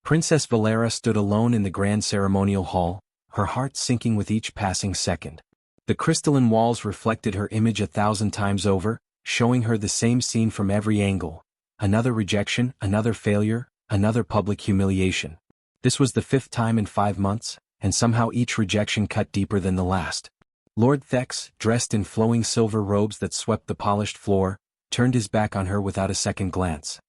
Princess Valera stood alone in the grand ceremonial hall, her heart sinking with each passing second. The crystalline walls reflected her image 1,000 times over, showing her the same scene from every angle. Another rejection, another failure, another public humiliation. This was the 5th time in 5 months, and somehow each rejection cut deeper than the last. Lord Thex, dressed in flowing silver robes that swept the polished floor, turned his back on her without a second glance.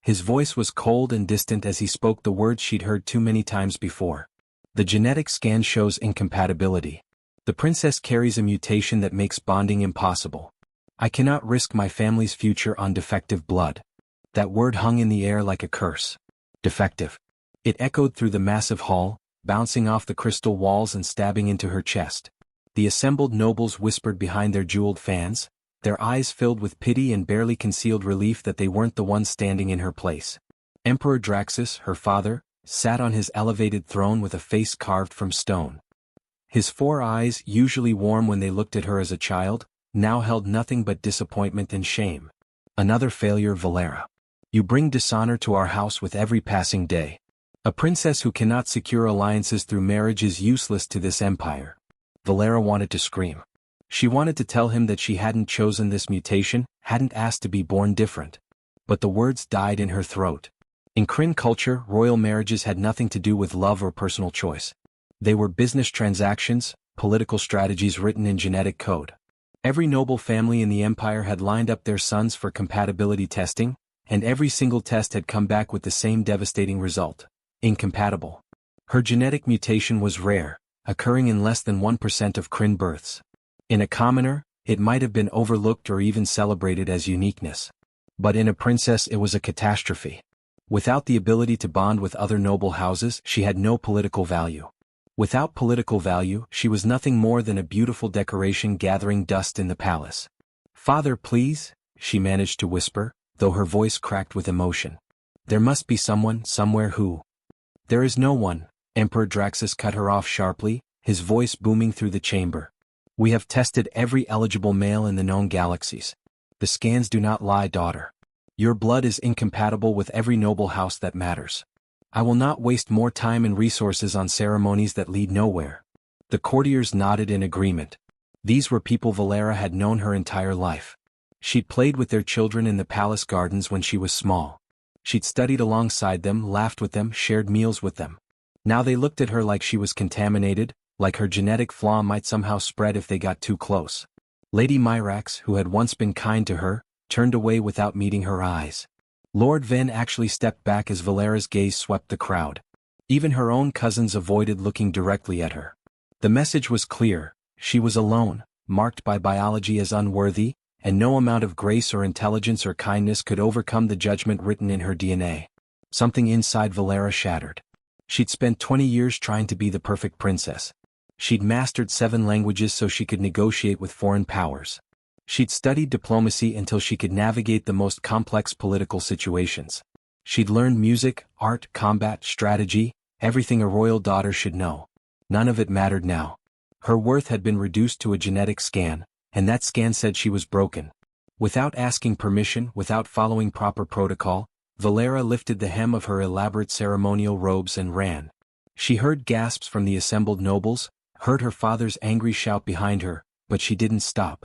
His voice was cold and distant as he spoke the words she'd heard too many times before. The genetic scan shows incompatibility. The princess carries a mutation that makes bonding impossible. I cannot risk my family's future on defective blood. That word hung in the air like a curse. Defective. It echoed through the massive hall, bouncing off the crystal walls and stabbing into her chest. The assembled nobles whispered behind their jeweled fans, their eyes filled with pity and barely concealed relief that they weren't the ones standing in her place. Emperor Draxus, her father, sat on his elevated throne with a face carved from stone. His 4 eyes, usually warm when they looked at her as a child, now held nothing but disappointment and shame. Another failure, Valera. You bring dishonor to our house with every passing day. A princess who cannot secure alliances through marriage is useless to this empire. Valera wanted to scream. She wanted to tell him that she hadn't chosen this mutation, hadn't asked to be born different. But the words died in her throat. In Kryn culture, royal marriages had nothing to do with love or personal choice. They were business transactions, political strategies written in genetic code. Every noble family in the empire had lined up their sons for compatibility testing, and every single test had come back with the same devastating result: incompatible. Her genetic mutation was rare, occurring in less than 1% of Kryn births. In a commoner, it might have been overlooked or even celebrated as uniqueness. But in a princess it was a catastrophe. Without the ability to bond with other noble houses, she had no political value. Without political value, she was nothing more than a beautiful decoration gathering dust in the palace. "Father, please," she managed to whisper, though her voice cracked with emotion. "There must be someone, somewhere who—" "There is no one," Emperor Draxus cut her off sharply, his voice booming through the chamber. "We have tested every eligible male in the known galaxies. The scans do not lie, daughter. Your blood is incompatible with every noble house that matters. I will not waste more time and resources on ceremonies that lead nowhere." The courtiers nodded in agreement. These were people Valera had known her entire life. She'd played with their children in the palace gardens when she was small. She'd studied alongside them, laughed with them, shared meals with them. Now they looked at her like she was contaminated, like her genetic flaw might somehow spread if they got too close. Lady Myrax, who had once been kind to her, turned away without meeting her eyes. Lord Ven actually stepped back as Valera's gaze swept the crowd. Even her own cousins avoided looking directly at her. The message was clear: she was alone, marked by biology as unworthy, and no amount of grace or intelligence or kindness could overcome the judgment written in her DNA. Something inside Valera shattered. She'd spent 20 years trying to be the perfect princess. She'd mastered 7 languages so she could negotiate with foreign powers. She'd studied diplomacy until she could navigate the most complex political situations. She'd learned music, art, combat, strategy, everything a royal daughter should know. None of it mattered now. Her worth had been reduced to a genetic scan, and that scan said she was broken. Without asking permission, without following proper protocol, Valera lifted the hem of her elaborate ceremonial robes and ran. She heard gasps from the assembled nobles, heard her father's angry shout behind her, but she didn't stop.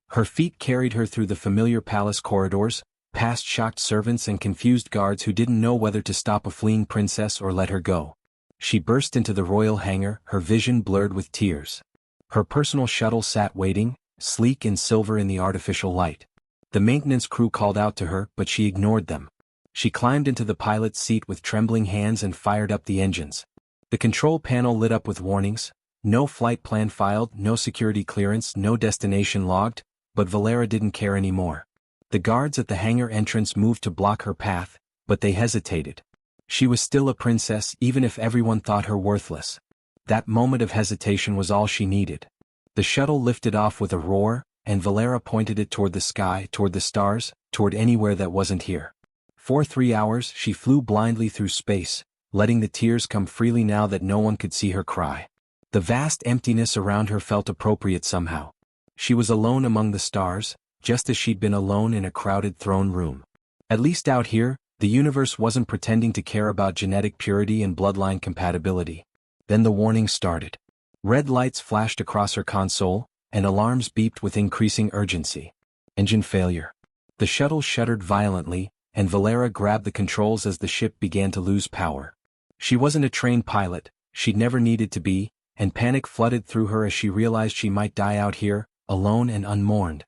Her feet carried her through the familiar palace corridors, past shocked servants and confused guards who didn't know whether to stop a fleeing princess or let her go. She burst into the royal hangar, her vision blurred with tears. Her personal shuttle sat waiting, sleek and silver in the artificial light. The maintenance crew called out to her, but she ignored them. She climbed into the pilot's seat with trembling hands and fired up the engines. The control panel lit up with warnings: no flight plan filed, no security clearance, no destination logged, but Valera didn't care anymore. The guards at the hangar entrance moved to block her path, but they hesitated. She was still a princess even if everyone thought her worthless. That moment of hesitation was all she needed. The shuttle lifted off with a roar, and Valera pointed it toward the sky, toward the stars, toward anywhere that wasn't here. For 3 hours she flew blindly through space, letting the tears come freely now that no one could see her cry. The vast emptiness around her felt appropriate somehow. She was alone among the stars, just as she'd been alone in a crowded throne room. At least out here, The universe wasn't pretending to care about genetic purity and bloodline compatibility. Then the warning started. Red lights flashed across her console, and alarms beeped with increasing urgency. Engine failure. The shuttle shuddered violently, and Valera grabbed the controls as the ship began to lose power. She wasn't a trained pilot, she'd never needed to be, and panic flooded through her as she realized she might die out here, alone and unmourned.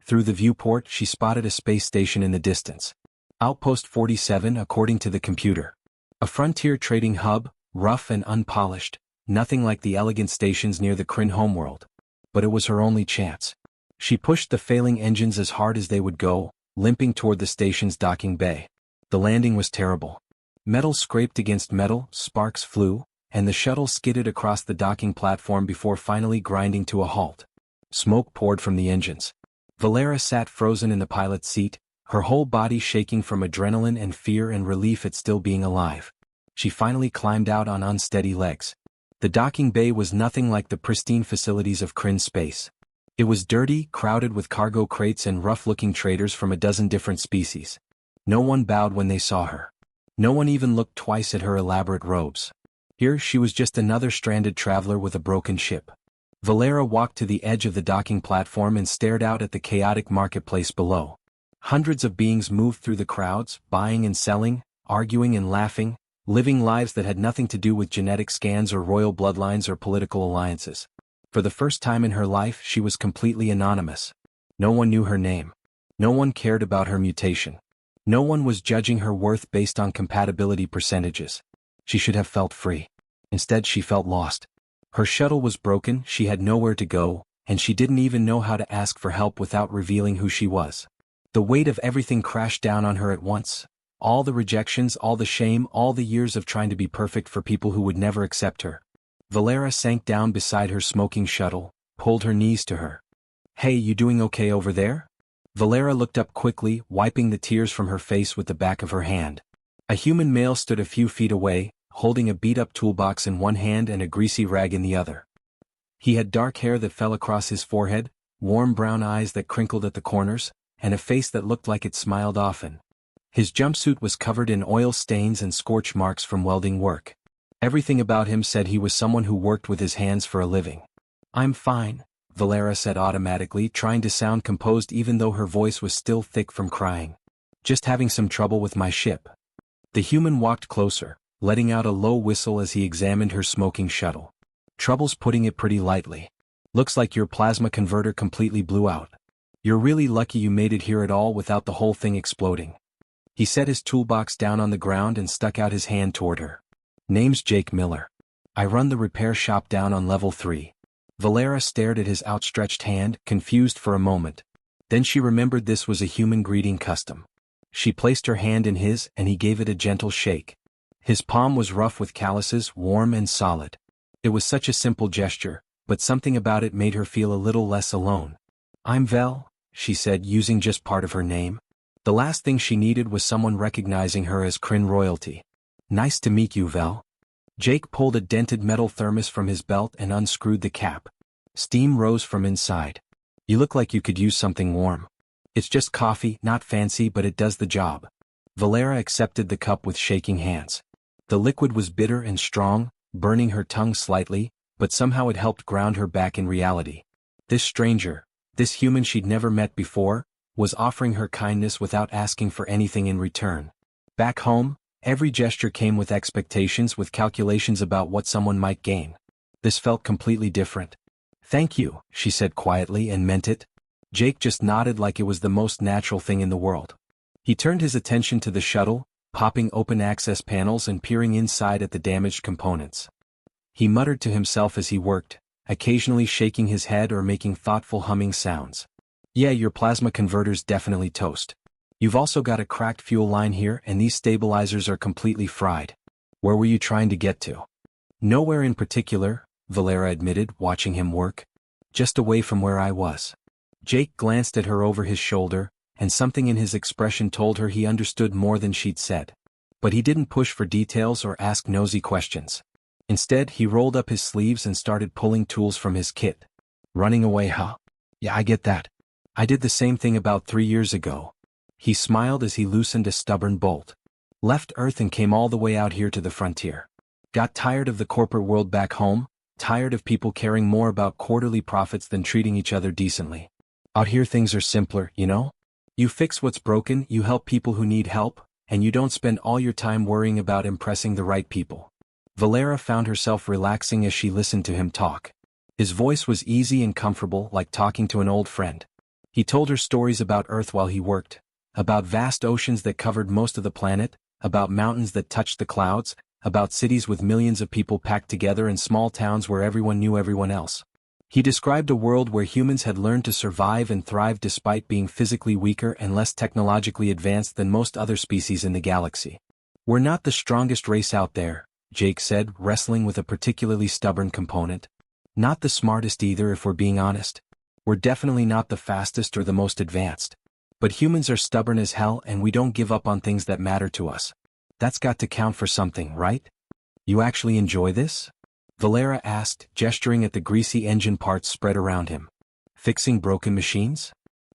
Through the viewport, she spotted a space station in the distance. Outpost 47, according to the computer. A frontier trading hub, rough and unpolished, nothing like the elegant stations near the Kryn homeworld. But it was her only chance. She pushed the failing engines as hard as they would go, limping toward the station's docking bay. The landing was terrible. Metal scraped against metal, sparks flew, and the shuttle skidded across the docking platform before finally grinding to a halt. Smoke poured from the engines. Valera sat frozen in the pilot's seat, her whole body shaking from adrenaline and fear and relief at still being alive. She finally climbed out on unsteady legs. The docking bay was nothing like the pristine facilities of Kryn space. It was dirty, crowded with cargo crates and rough-looking traders from a dozen different species. No one bowed when they saw her. No one even looked twice at her elaborate robes. Here she was just another stranded traveler with a broken ship. Valera walked to the edge of the docking platform and stared out at the chaotic marketplace below. Hundreds of beings moved through the crowds, buying and selling, arguing and laughing, living lives that had nothing to do with genetic scans or royal bloodlines or political alliances. For the first time in her life, she was completely anonymous. No one knew her name. No one cared about her mutation. No one was judging her worth based on compatibility percentages. She should have felt free. Instead, she felt lost. Her shuttle was broken, she had nowhere to go, and she didn't even know how to ask for help without revealing who she was. The weight of everything crashed down on her at once. All the rejections, all the shame, all the years of trying to be perfect for people who would never accept her. Valera sank down beside her smoking shuttle, pulled her knees to her. "Hey, you doing okay over there?" Valera looked up quickly, wiping the tears from her face with the back of her hand. A human male stood a few feet away, holding a beat-up toolbox in one hand and a greasy rag in the other. He had dark hair that fell across his forehead, warm brown eyes that crinkled at the corners, and a face that looked like it smiled often. His jumpsuit was covered in oil stains and scorch marks from welding work. Everything about him said he was someone who worked with his hands for a living. "I'm fine," Valera said automatically, trying to sound composed even though her voice was still thick from crying. "Just having some trouble with my ship." The human walked closer, letting out a low whistle as he examined her smoking shuttle. "Trouble's putting it pretty lightly. Looks like your plasma converter completely blew out. You're really lucky you made it here at all without the whole thing exploding." He set his toolbox down on the ground and stuck out his hand toward her. "Name's Jake Miller. I run the repair shop down on level 3. Valera stared at his outstretched hand, confused for a moment. Then she remembered this was a human greeting custom. She placed her hand in his and he gave it a gentle shake. His palm was rough with calluses, warm and solid. It was such a simple gesture, but something about it made her feel a little less alone. "I'm Vel," she said, using just part of her name. The last thing she needed was someone recognizing her as Kryn royalty. "Nice to meet you, Vel." Jake pulled a dented metal thermos from his belt and unscrewed the cap. Steam rose from inside. "You look like you could use something warm." "It's just coffee, not fancy, but it does the job." Valera accepted the cup with shaking hands. The liquid was bitter and strong, burning her tongue slightly, but somehow it helped ground her back in reality. This stranger, this human she'd never met before, was offering her kindness without asking for anything in return. Back home, every gesture came with expectations, with calculations about what someone might gain. This felt completely different. "Thank you," she said quietly, and meant it. Jake just nodded like it was the most natural thing in the world. He turned his attention to the shuttle, popping open access panels and peering inside at the damaged components. He muttered to himself as he worked, occasionally shaking his head or making thoughtful humming sounds. "Yeah, your plasma converter's definitely toast. You've also got a cracked fuel line here, and these stabilizers are completely fried. Where were you trying to get to?" "Nowhere in particular," Valera admitted, watching him work. "Just away from where I was." Jake glanced at her over his shoulder, and something in his expression told her he understood more than she'd said. But he didn't push for details or ask nosy questions. Instead, he rolled up his sleeves and started pulling tools from his kit. "Running away, huh? Yeah, I get that. I did the same thing about 3 years ago." He smiled as he loosened a stubborn bolt. Left Earth and came all the way out here to the frontier. Got tired of the corporate world back home, tired of people caring more about quarterly profits than treating each other decently. Out here things are simpler, you know? You fix what's broken, you help people who need help, and you don't spend all your time worrying about impressing the right people. Valera found herself relaxing as she listened to him talk. His voice was easy and comfortable, like talking to an old friend. He told her stories about Earth while he worked, about vast oceans that covered most of the planet, about mountains that touched the clouds, about cities with millions of people packed together and small towns where everyone knew everyone else. He described a world where humans had learned to survive and thrive despite being physically weaker and less technologically advanced than most other species in the galaxy. "We're not the strongest race out there," Jake said, wrestling with a particularly stubborn component. "Not the smartest either, if we're being honest. We're definitely not the fastest or the most advanced. But humans are stubborn as hell, and we don't give up on things that matter to us. That's got to count for something, right? You actually enjoy this?" Valera asked, gesturing at the greasy engine parts spread around him. "Fixing broken machines?"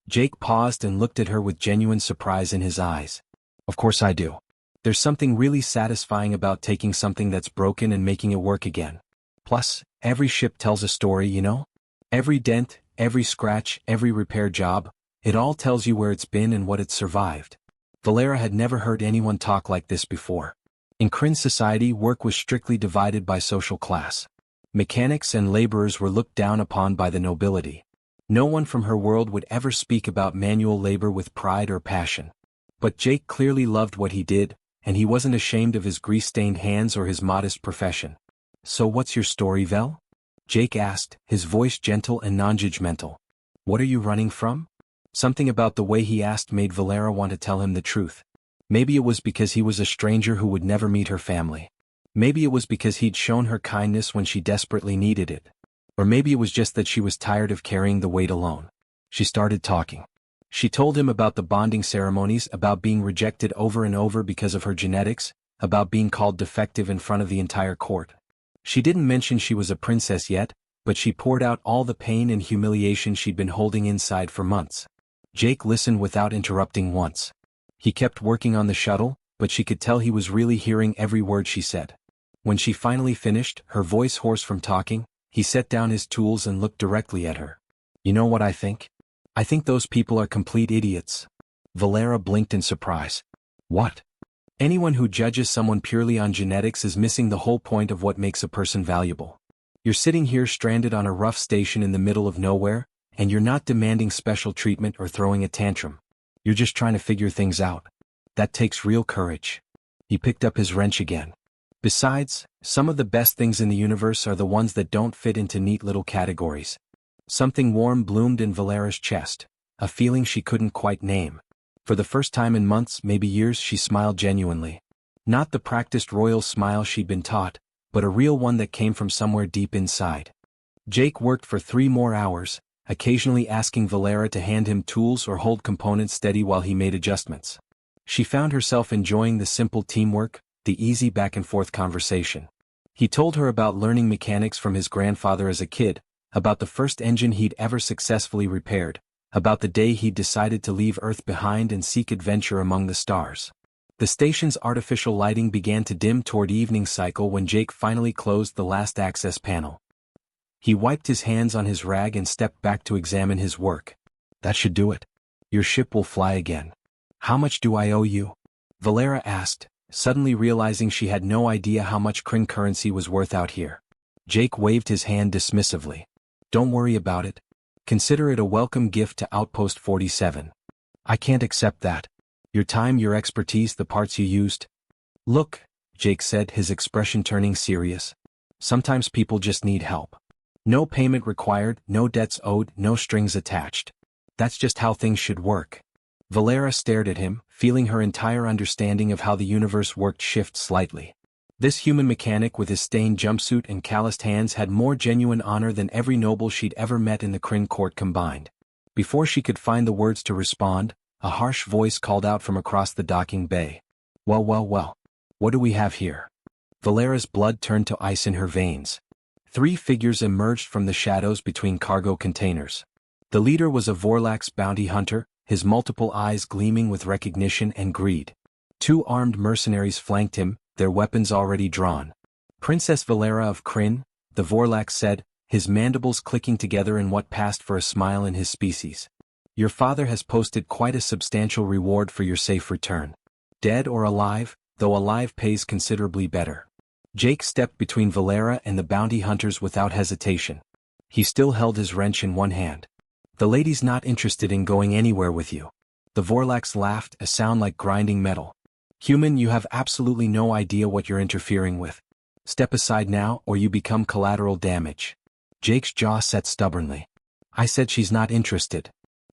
Jake paused and looked at her with genuine surprise in his eyes. "Of course I do. There's something really satisfying about taking something that's broken and making it work again. Plus, every ship tells a story, you know? Every dent, every scratch, every repair job, it all tells you where it's been and what it's survived." Valera had never heard anyone talk like this before. In Kryn society, work was strictly divided by social class. Mechanics and laborers were looked down upon by the nobility. No one from her world would ever speak about manual labor with pride or passion. But Jake clearly loved what he did, and he wasn't ashamed of his grease-stained hands or his modest profession. "So what's your story, Vel?" Jake asked, his voice gentle and non-judgmental. "What are you running from?" Something about the way he asked made Valera want to tell him the truth. Maybe it was because he was a stranger who would never meet her family. Maybe it was because he'd shown her kindness when she desperately needed it. Or maybe it was just that she was tired of carrying the weight alone. She started talking. She told him about the bonding ceremonies, about being rejected over and over because of her genetics, about being called defective in front of the entire court. She didn't mention she was a princess yet, but she poured out all the pain and humiliation she'd been holding inside for months. Jake listened without interrupting once. He kept working on the shuttle, but she could tell he was really hearing every word she said. When she finally finished, her voice hoarse from talking, he set down his tools and looked directly at her. "You know what I think? I think those people are complete idiots." Valera blinked in surprise. "What?" "Anyone who judges someone purely on genetics is missing the whole point of what makes a person valuable. You're sitting here stranded on a rough station in the middle of nowhere, and you're not demanding special treatment or throwing a tantrum. You're just trying to figure things out. That takes real courage." He picked up his wrench again. "Besides, some of the best things in the universe are the ones that don't fit into neat little categories." Something warm bloomed in Valera's chest, a feeling she couldn't quite name. For the first time in months, maybe years, she smiled genuinely. Not the practiced royal smile she'd been taught, but a real one that came from somewhere deep inside. Jake worked for 3 more hours, occasionally asking Valera to hand him tools or hold components steady while he made adjustments. She found herself enjoying the simple teamwork, the easy back-and-forth conversation. He told her about learning mechanics from his grandfather as a kid, about the first engine he'd ever successfully repaired, about the day he'd decided to leave Earth behind and seek adventure among the stars. The station's artificial lighting began to dim toward evening cycle when Jake finally closed the last access panel. He wiped his hands on his rag and stepped back to examine his work. "That should do it. Your ship will fly again. How much do I owe you?" Valera asked, suddenly realizing she had no idea how much Kryn currency was worth out here. Jake waved his hand dismissively. "Don't worry about it. Consider it a welcome gift to Outpost 47. "I can't accept that. Your time, your expertise, the parts you used." "Look," Jake said, his expression turning serious. "Sometimes people just need help. No payment required, no debts owed, no strings attached. That's just how things should work." Valera stared at him, feeling her entire understanding of how the universe worked shift slightly. This human mechanic with his stained jumpsuit and calloused hands had more genuine honor than every noble she'd ever met in the Kryn court combined. Before she could find the words to respond, a harsh voice called out from across the docking bay. Well, well, well. What do we have here?" Valera's blood turned to ice in her veins. 3 figures emerged from the shadows between cargo containers. The leader was a Vorlax bounty hunter, his multiple eyes gleaming with recognition and greed. 2 armed mercenaries flanked him, their weapons already drawn. Princess Valera of Kryn, the Vorlax said, his mandibles clicking together in what passed for a smile in his species. Your father has posted quite a substantial reward for your safe return. Dead or alive, though alive pays considerably better. Jake stepped between Valera and the bounty hunters without hesitation. He still held his wrench in one hand. The lady's not interested in going anywhere with you. The Vorlax laughed, a sound like grinding metal. Human, you have absolutely no idea what you're interfering with. Step aside now or you become collateral damage. Jake's jaw set stubbornly. I said she's not interested.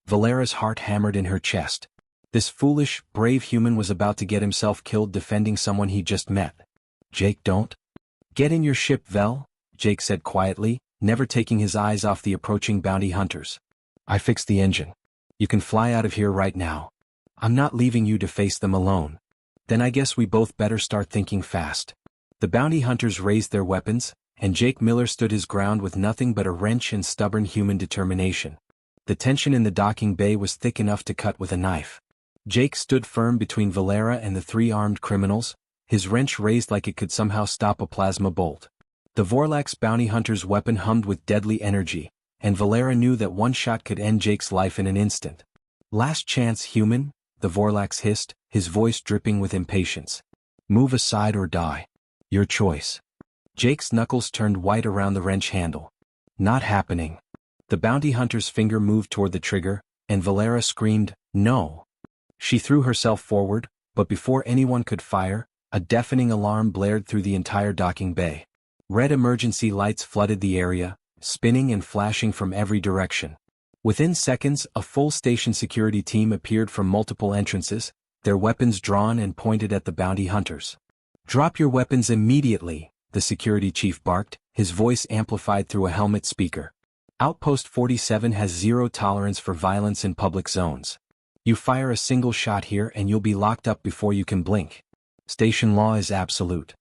Valera's heart hammered in her chest. This foolish, brave human was about to get himself killed defending someone he just met. Jake, don't. Get in your ship, Vel, Jake said quietly, never taking his eyes off the approaching bounty hunters. I fixed the engine. You can fly out of here right now. I'm not leaving you to face them alone. Then I guess we both better start thinking fast. The bounty hunters raised their weapons, and Jake Miller stood his ground with nothing but a wrench and stubborn human determination. The tension in the docking bay was thick enough to cut with a knife. Jake stood firm between Valera and the 3 armed criminals, his wrench raised like it could somehow stop a plasma bolt. The Vorlax bounty hunter's weapon hummed with deadly energy, and Valera knew that one shot could end Jake's life in an instant. Last chance, human, the Vorlax hissed, his voice dripping with impatience. Move aside or die. Your choice. Jake's knuckles turned white around the wrench handle. Not happening. The bounty hunter's finger moved toward the trigger, and Valera screamed, no. She threw herself forward, but before anyone could fire, a deafening alarm blared through the entire docking bay. Red emergency lights flooded the area, spinning and flashing from every direction. Within seconds, a full station security team appeared from multiple entrances, their weapons drawn and pointed at the bounty hunters. Drop your weapons immediately, the security chief barked, his voice amplified through a helmet speaker. Outpost 47 has zero tolerance for violence in public zones. You fire a single shot here and you'll be locked up before you can blink. Station law is absolute.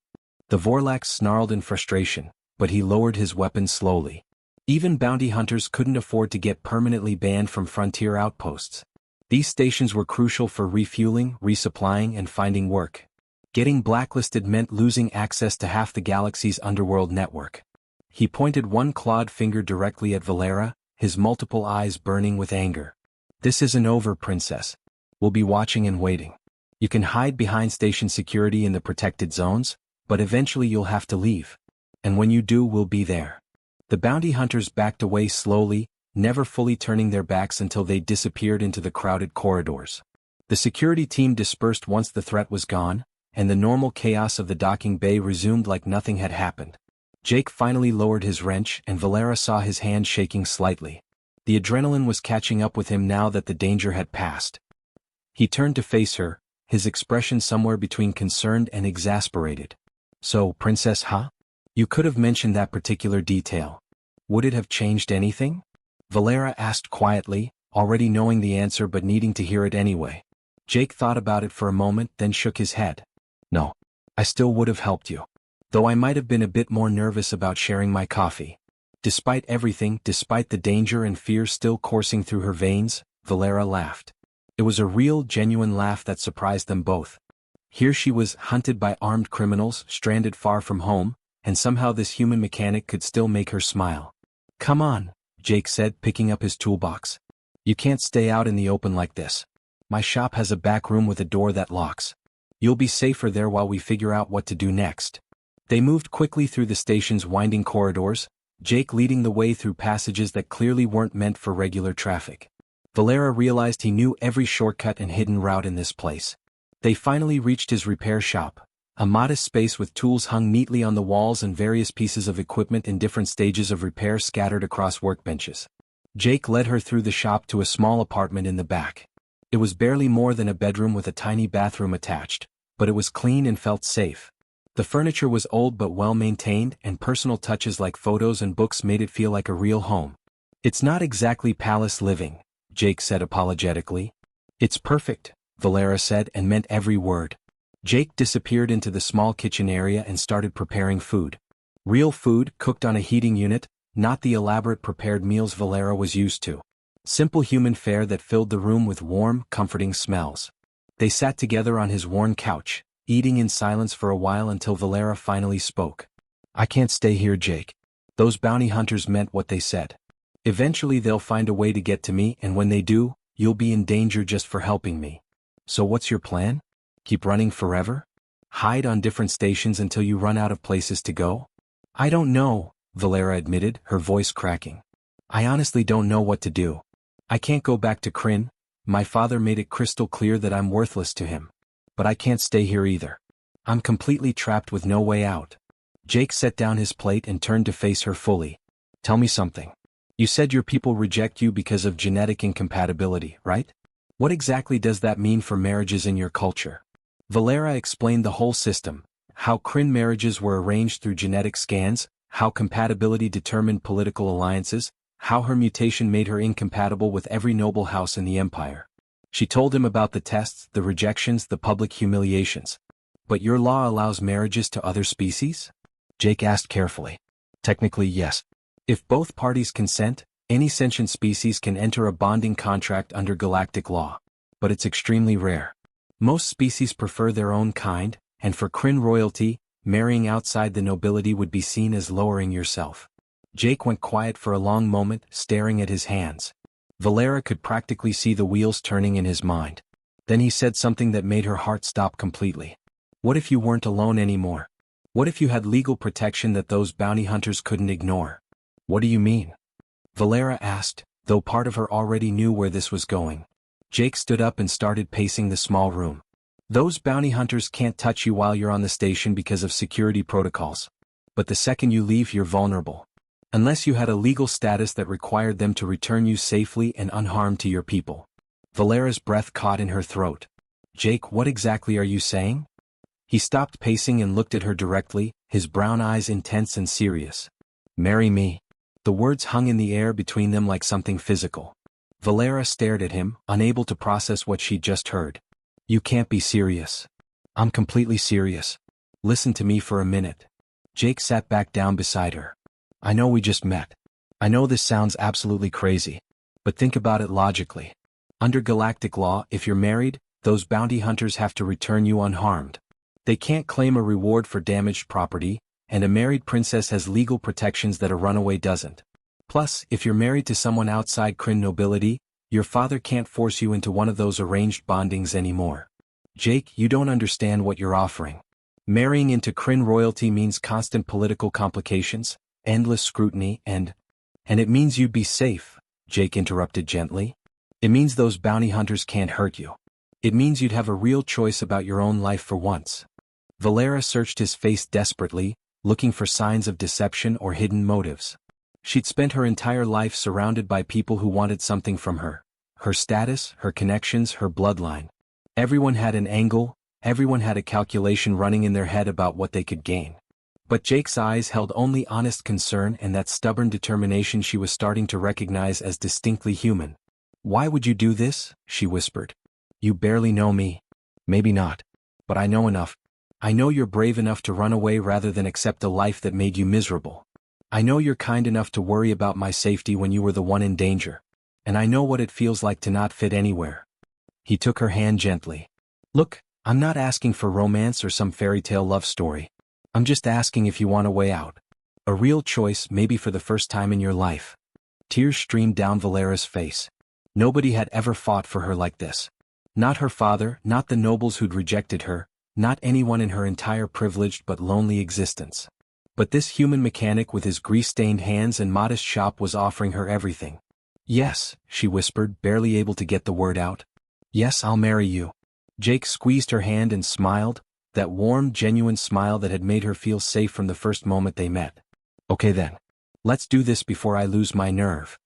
The Vorlax snarled in frustration, but he lowered his weapon slowly. Even bounty hunters couldn't afford to get permanently banned from frontier outposts. These stations were crucial for refueling, resupplying, and finding work. Getting blacklisted meant losing access to half the galaxy's underworld network. He pointed one clawed finger directly at Valera, his multiple eyes burning with anger. This isn't over, Princess. We'll be watching and waiting. You can hide behind station security in the protected zones, but eventually you'll have to leave. And when you do, we'll be there. The bounty hunters backed away slowly, never fully turning their backs until they disappeared into the crowded corridors. The security team dispersed once the threat was gone, and the normal chaos of the docking bay resumed like nothing had happened. Jake finally lowered his wrench and Valera saw his hand shaking slightly. The adrenaline was catching up with him now that the danger had passed. He turned to face her, his expression somewhere between concerned and exasperated. So, Princess, huh? You could have mentioned that particular detail. Would it have changed anything? Valera asked quietly, already knowing the answer but needing to hear it anyway. Jake thought about it for a moment, then shook his head. No. I still would have helped you. Though I might have been a bit more nervous about sharing my coffee. Despite everything, despite the danger and fear still coursing through her veins, Valera laughed. It was a real, genuine laugh that surprised them both. Here she was, hunted by armed criminals, stranded far from home, and somehow this human mechanic could still make her smile. Come on, Jake said, picking up his toolbox. You can't stay out in the open like this. My shop has a back room with a door that locks. You'll be safer there while we figure out what to do next. They moved quickly through the station's winding corridors, Jake leading the way through passages that clearly weren't meant for regular traffic. Valera realized he knew every shortcut and hidden route in this place. They finally reached his repair shop, a modest space with tools hung neatly on the walls and various pieces of equipment in different stages of repair scattered across workbenches. Jake led her through the shop to a small apartment in the back. It was barely more than a bedroom with a tiny bathroom attached, but it was clean and felt safe. The furniture was old but well maintained, and personal touches like photos and books made it feel like a real home. It's not exactly palace living, Jake said apologetically. It's perfect, Valera said and meant every word. Jake disappeared into the small kitchen area and started preparing food. Real food, cooked on a heating unit, not the elaborate prepared meals Valera was used to. Simple human fare that filled the room with warm, comforting smells. They sat together on his worn couch, eating in silence for a while until Valera finally spoke. I can't stay here, Jake. Those bounty hunters meant what they said. Eventually they'll find a way to get to me, and when they do, you'll be in danger just for helping me. So what's your plan? Keep running forever? Hide on different stations until you run out of places to go? I don't know, Valera admitted, her voice cracking. I honestly don't know what to do. I can't go back to Kryn. My father made it crystal clear that I'm worthless to him. But I can't stay here either. I'm completely trapped with no way out. Jake set down his plate and turned to face her fully. Tell me something. You said your people reject you because of genetic incompatibility, right? What exactly does that mean for marriages in your culture? Valera explained the whole system, how Kryn marriages were arranged through genetic scans, how compatibility determined political alliances, how her mutation made her incompatible with every noble house in the empire. She told him about the tests, the rejections, the public humiliations. But your law allows marriages to other species? Jake asked carefully. Technically, yes. If both parties consent, any sentient species can enter a bonding contract under galactic law. But it's extremely rare. Most species prefer their own kind, and for Kryn royalty, marrying outside the nobility would be seen as lowering yourself. Jake went quiet for a long moment, staring at his hands. Valera could practically see the wheels turning in his mind. Then he said something that made her heart stop completely. What if you weren't alone anymore? What if you had legal protection that those bounty hunters couldn't ignore? What do you mean? Valera asked, though part of her already knew where this was going. Jake stood up and started pacing the small room. Those bounty hunters can't touch you while you're on the station because of security protocols. But the second you leave, you're vulnerable. Unless you had a legal status that required them to return you safely and unharmed to your people. Valera's breath caught in her throat. Jake, what exactly are you saying? He stopped pacing and looked at her directly, his brown eyes intense and serious. Marry me. The words hung in the air between them like something physical. Valera stared at him, unable to process what she'd just heard. You can't be serious. I'm completely serious. Listen to me for a minute. Jake sat back down beside her. I know we just met. I know this sounds absolutely crazy. But think about it logically. Under galactic law, if you're married, those bounty hunters have to return you unharmed. They can't claim a reward for damaged property, and a married princess has legal protections that a runaway doesn't. Plus, if you're married to someone outside Kryn nobility, your father can't force you into one of those arranged bondings anymore. Jake, you don't understand what you're offering. Marrying into Kryn royalty means constant political complications, endless scrutiny, and it means you'd be safe, Jake interrupted gently. It means those bounty hunters can't hurt you. It means you'd have a real choice about your own life for once. Valera searched his face desperately, looking for signs of deception or hidden motives. She'd spent her entire life surrounded by people who wanted something from her. Her status, her connections, her bloodline. Everyone had an angle, everyone had a calculation running in their head about what they could gain. But Jake's eyes held only honest concern and that stubborn determination she was starting to recognize as distinctly human. Why would you do this? She whispered. You barely know me. Maybe not. But I know enough. I know you're brave enough to run away rather than accept a life that made you miserable. I know you're kind enough to worry about my safety when you were the one in danger. And I know what it feels like to not fit anywhere. He took her hand gently. Look, I'm not asking for romance or some fairy tale love story. I'm just asking if you want a way out. A real choice, maybe for the first time in your life. Tears streamed down Valera's face. Nobody had ever fought for her like this. Not her father, not the nobles who'd rejected her, not anyone in her entire privileged but lonely existence. But this human mechanic with his grease-stained hands and modest shop was offering her everything. Yes, she whispered, barely able to get the word out. Yes, I'll marry you. Jake squeezed her hand and smiled, that warm, genuine smile that had made her feel safe from the first moment they met. Okay then. Let's do this before I lose my nerve.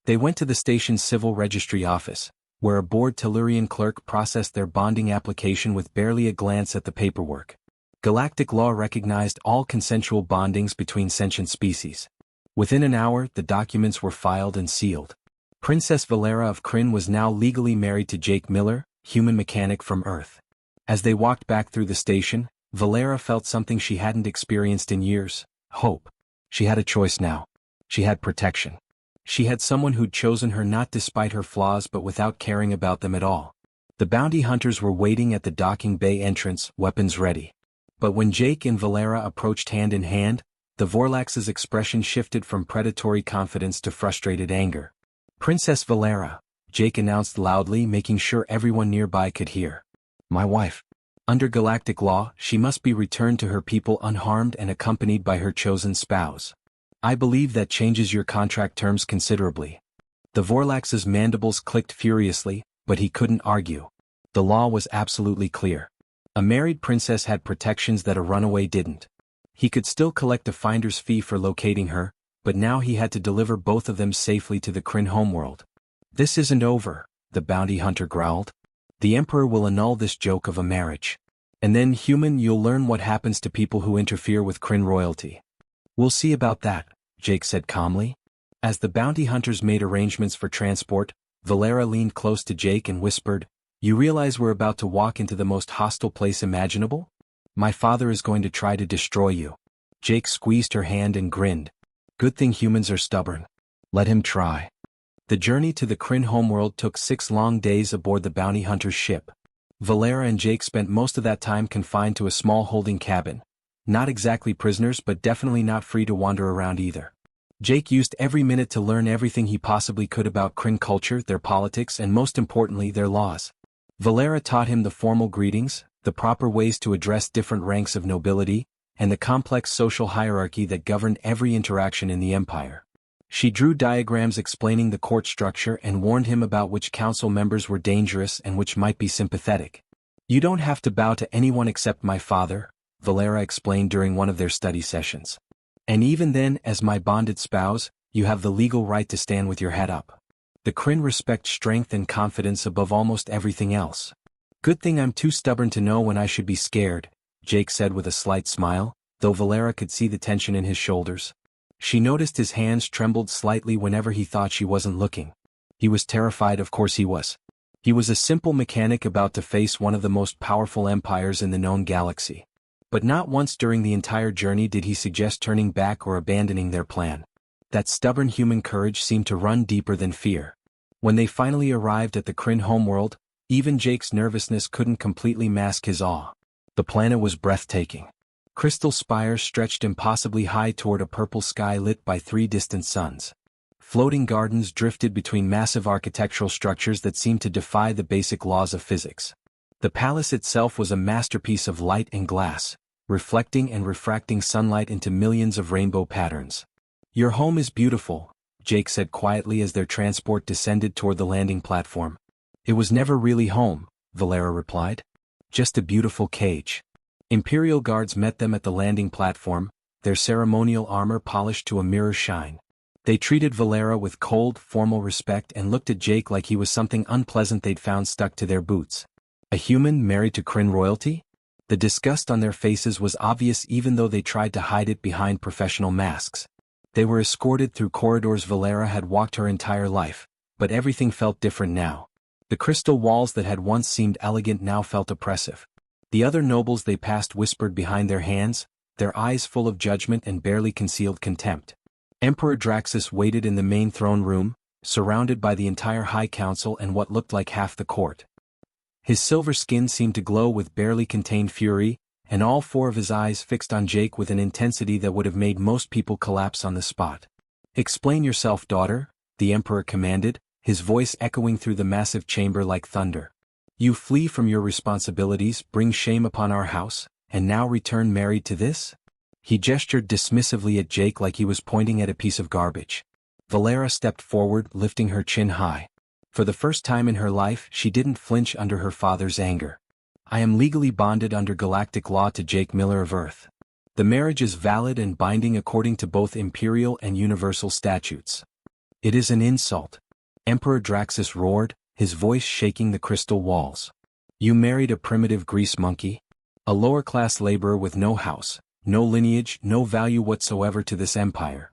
They went to the station's civil registry office, where a bored Tellurian clerk processed their bonding application with barely a glance at the paperwork. Galactic law recognized all consensual bondings between sentient species. Within an hour, the documents were filed and sealed. Princess Valera of Kryn was now legally married to Jake Miller, human mechanic from Earth. As they walked back through the station, Valera felt something she hadn't experienced in years: hope. She had a choice now. She had protection. She had someone who'd chosen her not despite her flaws but without caring about them at all. The bounty hunters were waiting at the docking bay entrance, weapons ready. But when Jake and Valera approached hand in hand, the Vorlax's expression shifted from predatory confidence to frustrated anger. "Princess Valera," Jake announced loudly, making sure everyone nearby could hear. "My wife. Under galactic law, she must be returned to her people unharmed and accompanied by her chosen spouse. I believe that changes your contract terms considerably." The Vorlax's mandibles clicked furiously, but he couldn't argue. The law was absolutely clear. A married princess had protections that a runaway didn't. He could still collect a finder's fee for locating her, but now he had to deliver both of them safely to the Kryn homeworld. "This isn't over," the bounty hunter growled. "The Emperor will annul this joke of a marriage. And then, human, you'll learn what happens to people who interfere with Kryn royalty." "We'll see about that," Jake said calmly. As the bounty hunters made arrangements for transport, Valera leaned close to Jake and whispered, "You realize we're about to walk into the most hostile place imaginable? My father is going to try to destroy you." Jake squeezed her hand and grinned. "Good thing humans are stubborn. Let him try." The journey to the Kryn homeworld took 6 long days aboard the bounty hunter's ship. Valera and Jake spent most of that time confined to a small holding cabin. Not exactly prisoners, but definitely not free to wander around either. Jake used every minute to learn everything he possibly could about Kryn culture, their politics, and most importantly, their laws. Valera taught him the formal greetings, the proper ways to address different ranks of nobility, and the complex social hierarchy that governed every interaction in the empire. She drew diagrams explaining the court structure and warned him about which council members were dangerous and which might be sympathetic. "You don't have to bow to anyone except my father," Valera explained during one of their study sessions. "And even then, as my bonded spouse, you have the legal right to stand with your head up. The Kryn respect strength and confidence above almost everything else." "Good thing I'm too stubborn to know when I should be scared," Jake said with a slight smile, though Valera could see the tension in his shoulders. She noticed his hands trembled slightly whenever he thought she wasn't looking. He was terrified, of course he was. He was a simple mechanic about to face one of the most powerful empires in the known galaxy. But not once during the entire journey did he suggest turning back or abandoning their plan. That stubborn human courage seemed to run deeper than fear. When they finally arrived at the Kryn homeworld, even Jake's nervousness couldn't completely mask his awe. The planet was breathtaking. Crystal spires stretched impossibly high toward a purple sky lit by 3 distant suns. Floating gardens drifted between massive architectural structures that seemed to defy the basic laws of physics. The palace itself was a masterpiece of light and glass, reflecting and refracting sunlight into millions of rainbow patterns. "Your home is beautiful," Jake said quietly as their transport descended toward the landing platform. "It was never really home," Valera replied. "Just a beautiful cage." Imperial guards met them at the landing platform, their ceremonial armor polished to a mirror shine. They treated Valera with cold, formal respect and looked at Jake like he was something unpleasant they'd found stuck to their boots. A human married to Kryn royalty? The disgust on their faces was obvious even though they tried to hide it behind professional masks. They were escorted through corridors Valera had walked her entire life, but everything felt different now. The crystal walls that had once seemed elegant now felt oppressive. The other nobles they passed whispered behind their hands, their eyes full of judgment and barely concealed contempt. Emperor Draxus waited in the main throne room, surrounded by the entire High Council and what looked like half the court. His silver skin seemed to glow with barely contained fury, and all 4 of his eyes fixed on Jake with an intensity that would have made most people collapse on the spot. "Explain yourself, daughter," the Emperor commanded, his voice echoing through the massive chamber like thunder. "You flee from your responsibilities, bring shame upon our house, and now return married to this?" He gestured dismissively at Jake like he was pointing at a piece of garbage. Valera stepped forward, lifting her chin high. For the first time in her life, she didn't flinch under her father's anger. "I am legally bonded under galactic law to Jake Miller of Earth. The marriage is valid and binding according to both imperial and universal statutes." "It is an insult," Emperor Draxus roared, his voice shaking the crystal walls. "You married a primitive grease monkey? A lower-class laborer with no house, no lineage, no value whatsoever to this empire."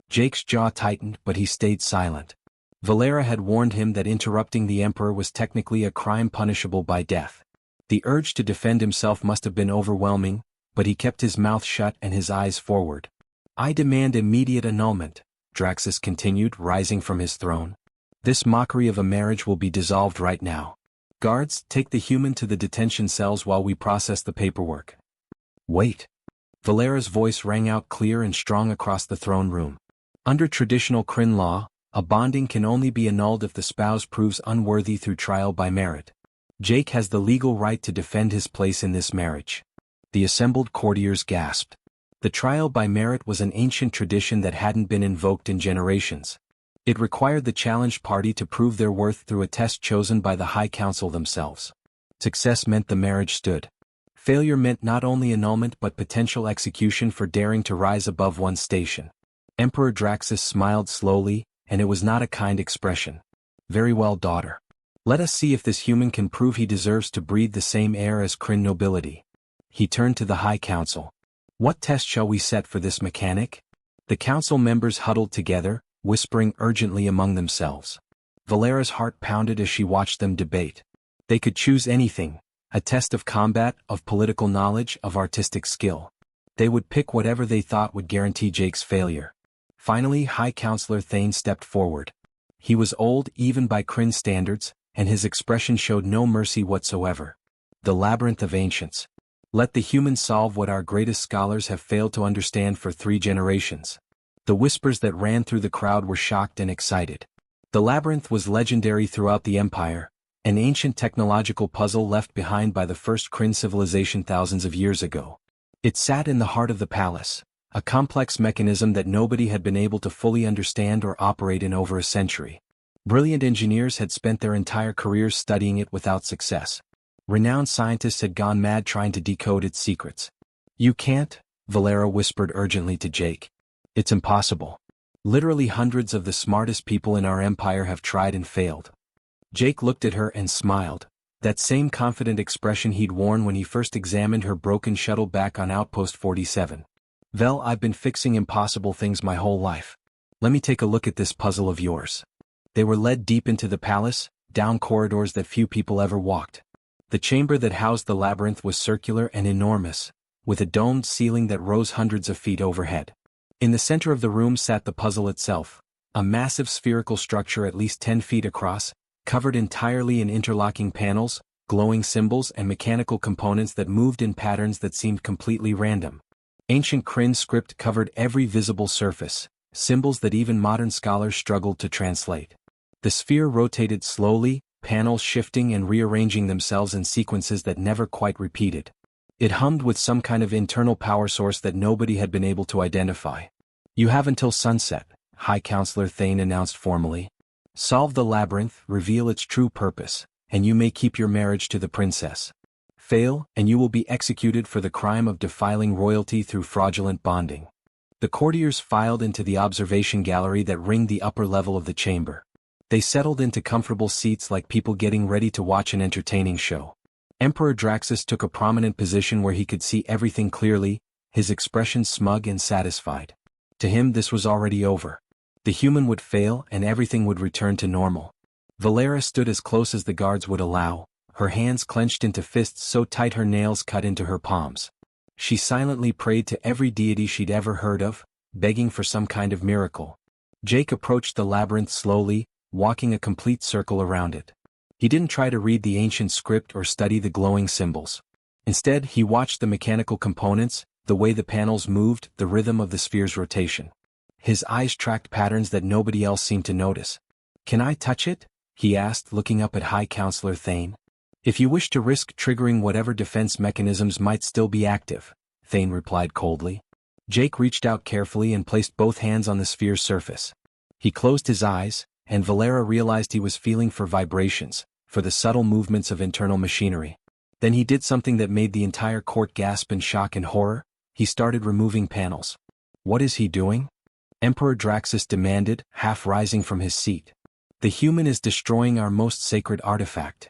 Jake's jaw tightened, but he stayed silent. Valera had warned him that interrupting the Emperor was technically a crime punishable by death. The urge to defend himself must have been overwhelming, but he kept his mouth shut and his eyes forward. "I demand immediate annulment," Draxus continued, rising from his throne. "This mockery of a marriage will be dissolved right now. Guards, take the human to the detention cells while we process the paperwork. Wait. Valera's voice rang out clear and strong across the throne room. Under traditional Kryn law, a bonding can only be annulled if the spouse proves unworthy through trial by merit. Jake has the legal right to defend his place in this marriage. The assembled courtiers gasped. The trial by merit was an ancient tradition that hadn't been invoked in generations. It required the challenged party to prove their worth through a test chosen by the High Council themselves. Success meant the marriage stood. Failure meant not only annulment but potential execution for daring to rise above one's station. Emperor Draxus smiled slowly, and it was not a kind expression. Very well, daughter. Let us see if this human can prove he deserves to breathe the same air as Kryn nobility. He turned to the High Council. What test shall we set for this mechanic? The council members huddled together, whispering urgently among themselves. Valera's heart pounded as she watched them debate. They could choose anything, a test of combat, of political knowledge, of artistic skill. They would pick whatever they thought would guarantee Jake's failure. Finally, High Counselor Thane stepped forward. He was old, even by Kryn standards, and his expression showed no mercy whatsoever. The Labyrinth of Ancients. Let the humans solve what our greatest scholars have failed to understand for 3 generations. The whispers that ran through the crowd were shocked and excited. The labyrinth was legendary throughout the Empire, an ancient technological puzzle left behind by the first Kryn civilization thousands of years ago. It sat in the heart of the palace, a complex mechanism that nobody had been able to fully understand or operate in over a century. Brilliant engineers had spent their entire careers studying it without success. Renowned scientists had gone mad trying to decode its secrets. You can't, Valera whispered urgently to Jake. It's impossible. Literally hundreds of the smartest people in our empire have tried and failed. Jake looked at her and smiled, that same confident expression he'd worn when he first examined her broken shuttle back on Outpost 47. Vel, I've been fixing impossible things my whole life. Let me take a look at this puzzle of yours. They were led deep into the palace, down corridors that few people ever walked. The chamber that housed the labyrinth was circular and enormous, with a domed ceiling that rose hundreds of feet overhead. In the center of the room sat the puzzle itself, a massive spherical structure at least 10 feet across, covered entirely in interlocking panels, glowing symbols and mechanical components that moved in patterns that seemed completely random. Ancient Kryn script covered every visible surface, symbols that even modern scholars struggled to translate. The sphere rotated slowly, panels shifting and rearranging themselves in sequences that never quite repeated. It hummed with some kind of internal power source that nobody had been able to identify. You have until sunset, High Counselor Thane announced formally. Solve the labyrinth, reveal its true purpose, and you may keep your marriage to the princess. Fail, and you will be executed for the crime of defiling royalty through fraudulent bonding. The courtiers filed into the observation gallery that ringed the upper level of the chamber. They settled into comfortable seats like people getting ready to watch an entertaining show. Emperor Draxus took a prominent position where he could see everything clearly, his expression smug and satisfied. To him this was already over. The human would fail and everything would return to normal. Valera stood as close as the guards would allow, her hands clenched into fists so tight her nails cut into her palms. She silently prayed to every deity she'd ever heard of, begging for some kind of miracle. Jake approached the labyrinth slowly, walking a complete circle around it. He didn't try to read the ancient script or study the glowing symbols. Instead, he watched the mechanical components, the way the panels moved, the rhythm of the sphere's rotation. His eyes tracked patterns that nobody else seemed to notice. Can I touch it? He asked, looking up at High Counselor Thane. If you wish to risk triggering whatever defense mechanisms might still be active, Thane replied coldly. Jake reached out carefully and placed both hands on the sphere's surface. He closed his eyes, and Valera realized he was feeling for vibrations, for the subtle movements of internal machinery. Then he did something that made the entire court gasp in shock and horror. He started removing panels. What is he doing? Emperor Draxus demanded, half rising from his seat. The human is destroying our most sacred artifact.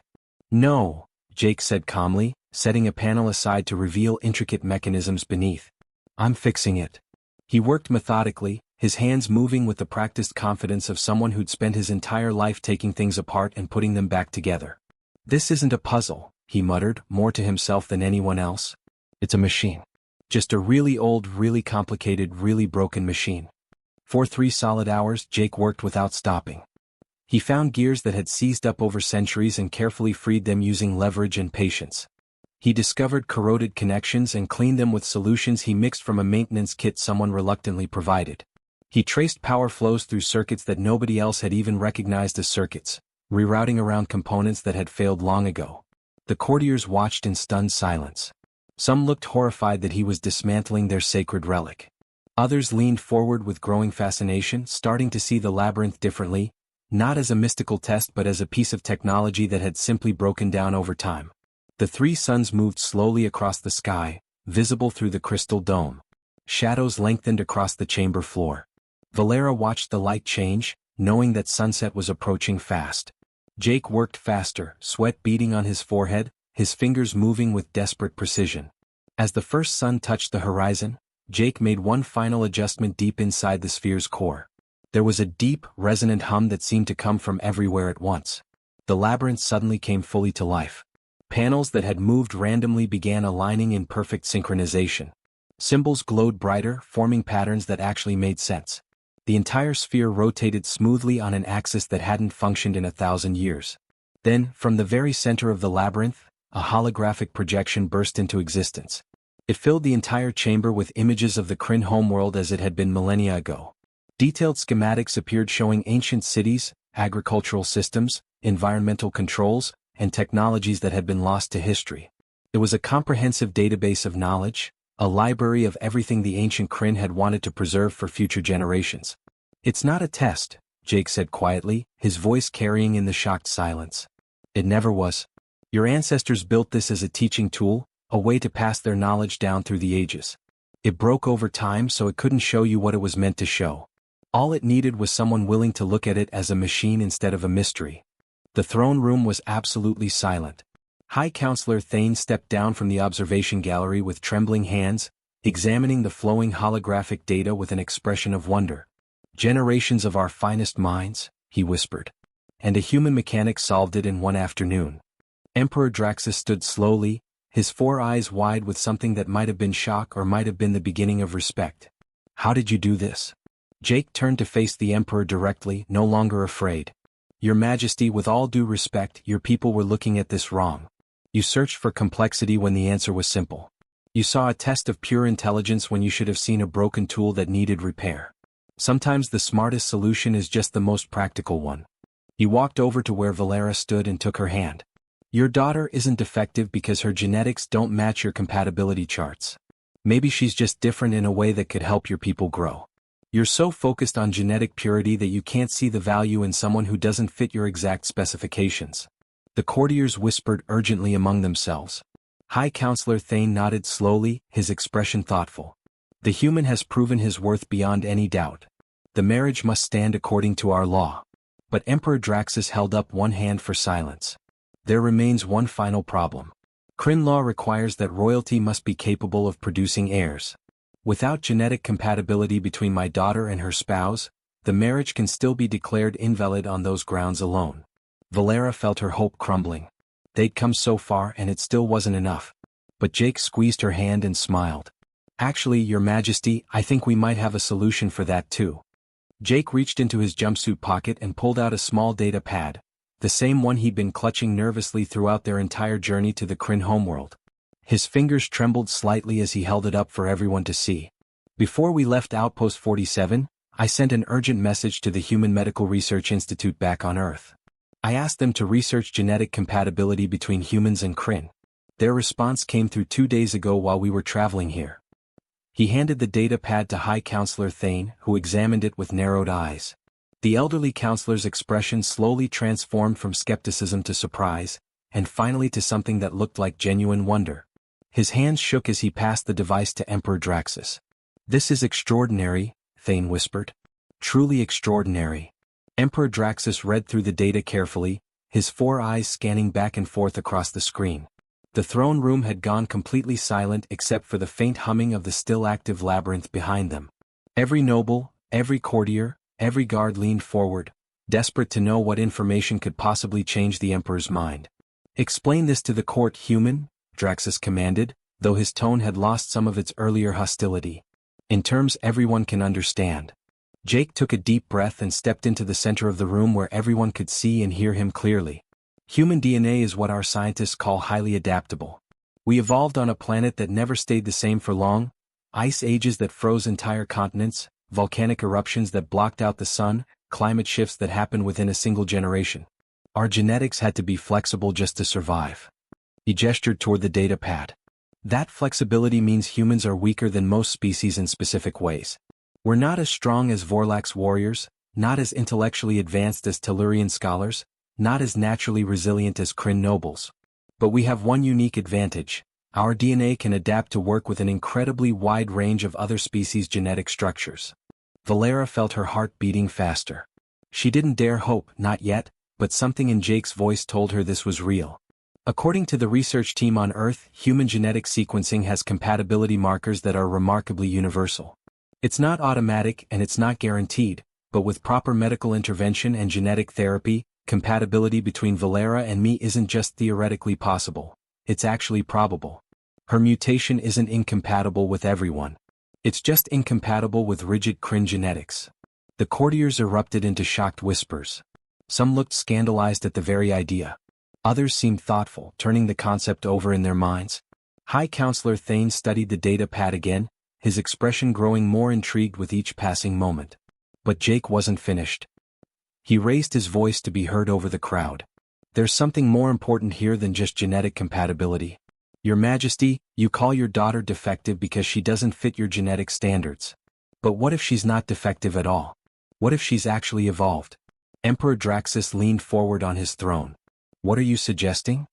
No, Jake said calmly, setting a panel aside to reveal intricate mechanisms beneath. I'm fixing it. He worked methodically, his hands moving with the practiced confidence of someone who'd spent his entire life taking things apart and putting them back together. This isn't a puzzle, he muttered, more to himself than anyone else. It's a machine. Just a really old, really complicated, really broken machine. For 3 solid hours, Jake worked without stopping. He found gears that had seized up over centuries and carefully freed them using leverage and patience. He discovered corroded connections and cleaned them with solutions he mixed from a maintenance kit someone reluctantly provided. He traced power flows through circuits that nobody else had even recognized as circuits, rerouting around components that had failed long ago. The courtiers watched in stunned silence. Some looked horrified that he was dismantling their sacred relic. Others leaned forward with growing fascination, starting to see the labyrinth differently, not as a mystical test but as a piece of technology that had simply broken down over time. The three suns moved slowly across the sky, visible through the crystal dome. Shadows lengthened across the chamber floor. Valera watched the light change, knowing that sunset was approaching fast. Jake worked faster, sweat beading on his forehead, his fingers moving with desperate precision. As the first sun touched the horizon, Jake made one final adjustment deep inside the sphere's core. There was a deep, resonant hum that seemed to come from everywhere at once. The labyrinth suddenly came fully to life. Panels that had moved randomly began aligning in perfect synchronization. Symbols glowed brighter, forming patterns that actually made sense. The entire sphere rotated smoothly on an axis that hadn't functioned in 1,000 years. Then, from the very center of the labyrinth, a holographic projection burst into existence. It filled the entire chamber with images of the Kryn homeworld as it had been millennia ago. Detailed schematics appeared showing ancient cities, agricultural systems, environmental controls, and technologies that had been lost to history. It was a comprehensive database of knowledge, a library of everything the ancient Kryn had wanted to preserve for future generations. "It's not a test," Jake said quietly, his voice carrying in the shocked silence. "It never was. Your ancestors built this as a teaching tool, a way to pass their knowledge down through the ages. It broke over time so it couldn't show you what it was meant to show. All it needed was someone willing to look at it as a machine instead of a mystery." The throne room was absolutely silent. High Counselor Thane stepped down from the observation gallery with trembling hands, examining the flowing holographic data with an expression of wonder. "Generations of our finest minds," he whispered. "And a human mechanic solved it in one afternoon." Emperor Draxus stood slowly, his four eyes wide with something that might have been shock or might have been the beginning of respect. "How did you do this?" Jake turned to face the Emperor directly, no longer afraid. "Your Majesty, with all due respect, your people were looking at this wrong. You searched for complexity when the answer was simple. You saw a test of pure intelligence when you should have seen a broken tool that needed repair. Sometimes the smartest solution is just the most practical one." He walked over to where Valera stood and took her hand. "Your daughter isn't defective because her genetics don't match your compatibility charts. Maybe she's just different in a way that could help your people grow. You're so focused on genetic purity that you can't see the value in someone who doesn't fit your exact specifications." The courtiers whispered urgently among themselves. High Counselor Thane nodded slowly, his expression thoughtful. "The human has proven his worth beyond any doubt. The marriage must stand according to our law." But Emperor Draxus held up one hand for silence. "There remains one final problem. Kryn law requires that royalty must be capable of producing heirs. Without genetic compatibility between my daughter and her spouse, the marriage can still be declared invalid on those grounds alone." Valera felt her hope crumbling. They'd come so far and it still wasn't enough. But Jake squeezed her hand and smiled. "Actually, Your Majesty, I think we might have a solution for that too." Jake reached into his jumpsuit pocket and pulled out a small data pad, the same one he'd been clutching nervously throughout their entire journey to the Kryn homeworld. His fingers trembled slightly as he held it up for everyone to see. "Before we left Outpost 47, I sent an urgent message to the Human Medical Research Institute back on Earth. I asked them to research genetic compatibility between humans and Kryn. Their response came through 2 days ago while we were traveling here." He handed the data pad to High Counselor Thane, who examined it with narrowed eyes. The elderly counselor's expression slowly transformed from skepticism to surprise, and finally to something that looked like genuine wonder. His hands shook as he passed the device to Emperor Draxus. "This is extraordinary," Thane whispered. "Truly extraordinary." Emperor Draxus read through the data carefully, his four eyes scanning back and forth across the screen. The throne room had gone completely silent except for the faint humming of the still active labyrinth behind them. Every noble, every courtier, every guard leaned forward, desperate to know what information could possibly change the Emperor's mind. "Explain this to the court, human," Draxus commanded, though his tone had lost some of its earlier hostility. "In terms everyone can understand." Jake took a deep breath and stepped into the center of the room where everyone could see and hear him clearly. Human DNA is what our scientists call highly adaptable. We evolved on a planet that never stayed the same for long, ice ages that froze entire continents, volcanic eruptions that blocked out the sun, climate shifts that happened within a single generation. Our genetics had to be flexible just to survive. He gestured toward the data pad. That flexibility means humans are weaker than most species in specific ways. We're not as strong as Vorlak's warriors, not as intellectually advanced as Tellurian scholars, not as naturally resilient as Kryn nobles. But we have one unique advantage. Our DNA can adapt to work with an incredibly wide range of other species' genetic structures. Valera felt her heart beating faster. She didn't dare hope, not yet, but something in Jake's voice told her this was real. According to the research team on Earth, human genetic sequencing has compatibility markers that are remarkably universal. It's not automatic and it's not guaranteed, but with proper medical intervention and genetic therapy, compatibility between Valera and me isn't just theoretically possible, it's actually probable. Her mutation isn't incompatible with everyone. It's just incompatible with rigid Kryn genetics. The courtiers erupted into shocked whispers. Some looked scandalized at the very idea. Others seemed thoughtful, turning the concept over in their minds. High Counselor Thane studied the data pad again, his expression growing more intrigued with each passing moment. But Jake wasn't finished. He raised his voice to be heard over the crowd. There's something more important here than just genetic compatibility. Your Majesty, you call your daughter defective because she doesn't fit your genetic standards. But what if she's not defective at all? What if she's actually evolved? Emperor Draxus leaned forward on his throne. What are you suggesting?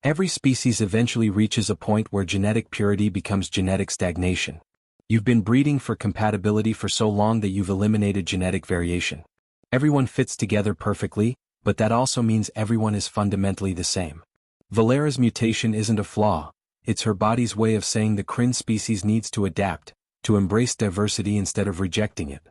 Every species eventually reaches a point where genetic purity becomes genetic stagnation. You've been breeding for compatibility for so long that you've eliminated genetic variation. Everyone fits together perfectly, but that also means everyone is fundamentally the same. Valera's mutation isn't a flaw, it's her body's way of saying the Kryn species needs to adapt, to embrace diversity instead of rejecting it.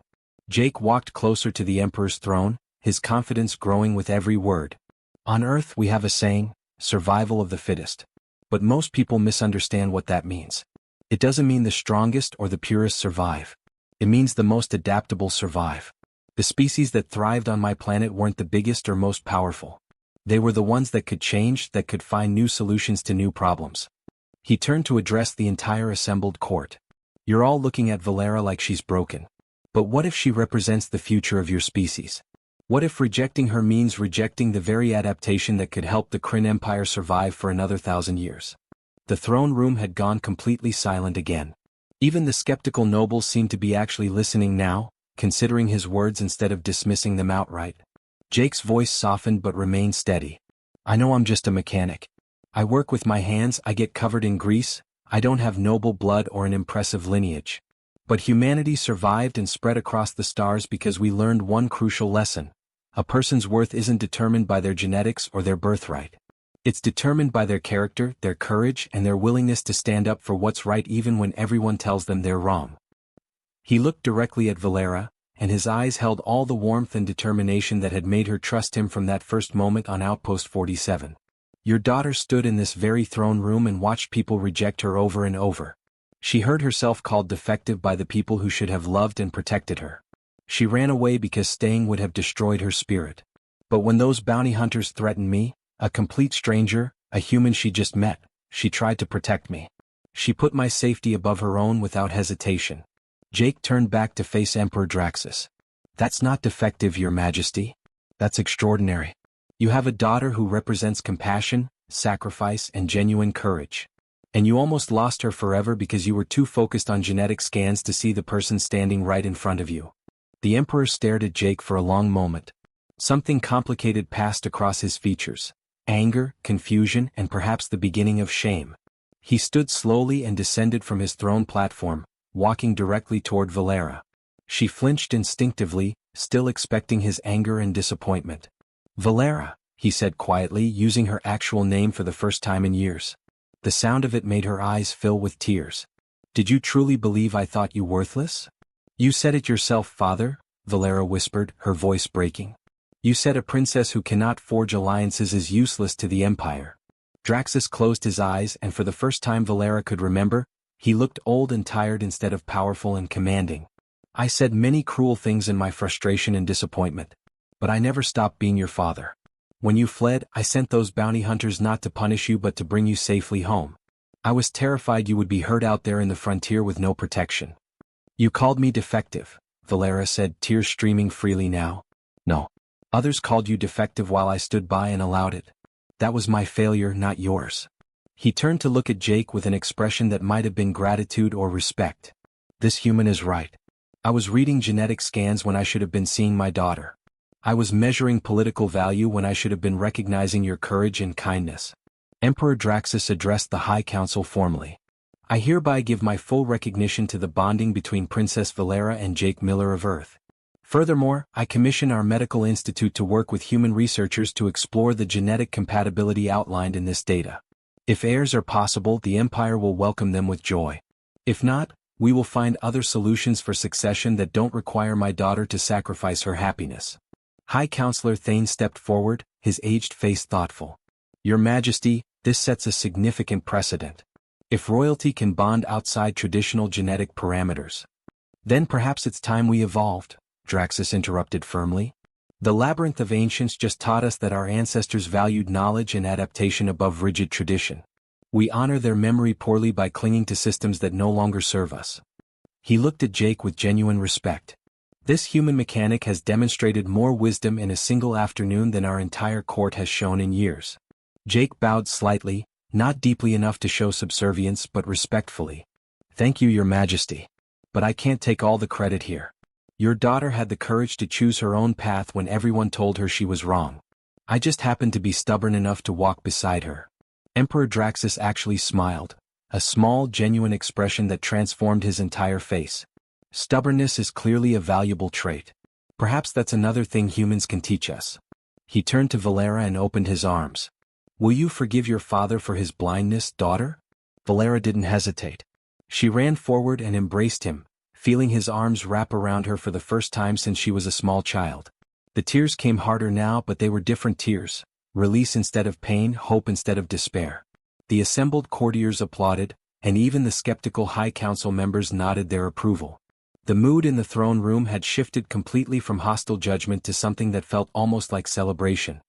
Jake walked closer to the Emperor's throne, his confidence growing with every word. On Earth we have a saying, survival of the fittest. But most people misunderstand what that means. It doesn't mean the strongest or the purest survive. It means the most adaptable survive. The species that thrived on my planet weren't the biggest or most powerful. They were the ones that could change, that could find new solutions to new problems. He turned to address the entire assembled court. You're all looking at Valera like she's broken. But what if she represents the future of your species? What if rejecting her means rejecting the very adaptation that could help the Kryn Empire survive for another 1,000 years? The throne room had gone completely silent again. Even the skeptical nobles seemed to be actually listening now, considering his words instead of dismissing them outright. Jake's voice softened but remained steady. I know I'm just a mechanic. I work with my hands, I get covered in grease, I don't have noble blood or an impressive lineage. But humanity survived and spread across the stars because we learned one crucial lesson. A person's worth isn't determined by their genetics or their birthright. It's determined by their character, their courage, and their willingness to stand up for what's right even when everyone tells them they're wrong. He looked directly at Valera, and his eyes held all the warmth and determination that had made her trust him from that first moment on Outpost 47. Your daughter stood in this very throne room and watched people reject her over and over. She heard herself called defective by the people who should have loved and protected her. She ran away because staying would have destroyed her spirit. But when those bounty hunters threatened me, a complete stranger, a human she just met, she tried to protect me. She put my safety above her own without hesitation. Jake turned back to face Emperor Draxus. That's not defective, Your Majesty. That's extraordinary. You have a daughter who represents compassion, sacrifice, and genuine courage. And you almost lost her forever because you were too focused on genetic scans to see the person standing right in front of you. The Emperor stared at Jake for a long moment. Something complicated passed across his features. Anger, confusion, and perhaps the beginning of shame. He stood slowly and descended from his throne platform, walking directly toward Valera. She flinched instinctively, still expecting his anger and disappointment. Valera, he said quietly, using her actual name for the first time in years. The sound of it made her eyes fill with tears. Did you truly believe I thought you worthless? You said it yourself, Father, Valera whispered, her voice breaking. You said a princess who cannot forge alliances is useless to the Empire. Draxus closed his eyes, and for the first time Valera could remember, he looked old and tired instead of powerful and commanding. I said many cruel things in my frustration and disappointment. But I never stopped being your father. When you fled, I sent those bounty hunters not to punish you but to bring you safely home. I was terrified you would be hurt out there in the frontier with no protection. You called me defective, Valera said, tears streaming freely now. No. Others called you defective while I stood by and allowed it. That was my failure, not yours. He turned to look at Jake with an expression that might have been gratitude or respect. This human is right. I was reading genetic scans when I should have been seeing my daughter. I was measuring political value when I should have been recognizing your courage and kindness. Emperor Draxus addressed the High Council formally. I hereby give my full recognition to the bonding between Princess Valera and Jake Miller of Earth. Furthermore, I commission our medical institute to work with human researchers to explore the genetic compatibility outlined in this data. If heirs are possible, the Empire will welcome them with joy. If not, we will find other solutions for succession that don't require my daughter to sacrifice her happiness. High Counselor Thane stepped forward, his aged face thoughtful. Your Majesty, this sets a significant precedent. If royalty can bond outside traditional genetic parameters, then perhaps it's time we evolved, Draxus interrupted firmly. The labyrinth of ancients just taught us that our ancestors valued knowledge and adaptation above rigid tradition. We honor their memory poorly by clinging to systems that no longer serve us. He looked at Jake with genuine respect. This human mechanic has demonstrated more wisdom in a single afternoon than our entire court has shown in years. Jake bowed slightly, not deeply enough to show subservience but respectfully. Thank you, Your Majesty. But I can't take all the credit here. Your daughter had the courage to choose her own path when everyone told her she was wrong. I just happened to be stubborn enough to walk beside her. Emperor Draxus actually smiled, a small, genuine expression that transformed his entire face. Stubbornness is clearly a valuable trait. Perhaps that's another thing humans can teach us. He turned to Valera and opened his arms. Will you forgive your father for his blindness, daughter? Valera didn't hesitate. She ran forward and embraced him, feeling his arms wrap around her for the first time since she was a small child. The tears came harder now, but they were different tears. Release instead of pain, hope instead of despair. The assembled courtiers applauded, and even the skeptical High Council members nodded their approval. The mood in the throne room had shifted completely from hostile judgment to something that felt almost like celebration.